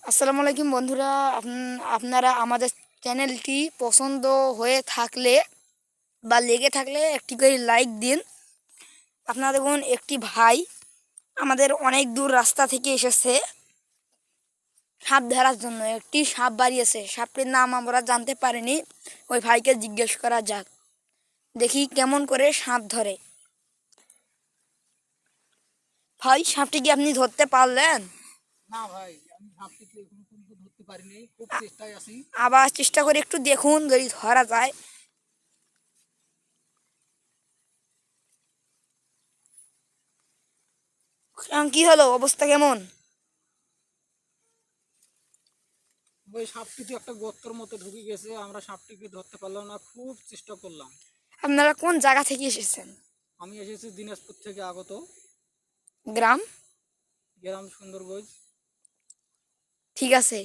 আসসালামু আলাইকুম বন্ধুরা, আপনারা আমাদের চ্যানেলটি পছন্দ হয়ে থাকলে বা লেগে থাকলে একটি করে লাইক দিন। আপনারা দেখুন, একটি ভাই আমাদের অনেক দূর রাস্তা থেকে এসেছে সাপ ধরার জন্য। একটি সাপ বাড়িয়েছে, সাপটির নাম আমরা জানতে পারিনি। ওই ভাইকে জিজ্ঞেস করা যাক, দেখি কেমন করে সাপ ধরে। ভাই, সাপটি কি আপনি ধরতে পারলেন? না ভাই, আমি সাপটিকে এখনো পর্যন্ত ধরতে পারিনি, খুব চেষ্টায় আছি। আবার চেষ্টা করে একটু দেখুন যদি ধরা যায়। কি হলো, অবস্থা কেমন? ওই সাপটি তো একটা গর্তের মতো ঢুকে গেছে, আমরা সাপটিকে ধরতে পারলাম না, খুব চেষ্টা করলাম। আপনারা কোন জায়গা থেকে এসেছেন? আমি এসেছি দিনাজপুর থেকে আগত, গ্রাম? গ্রাম সুন্দরগঞ্জ। ঠিক আছে।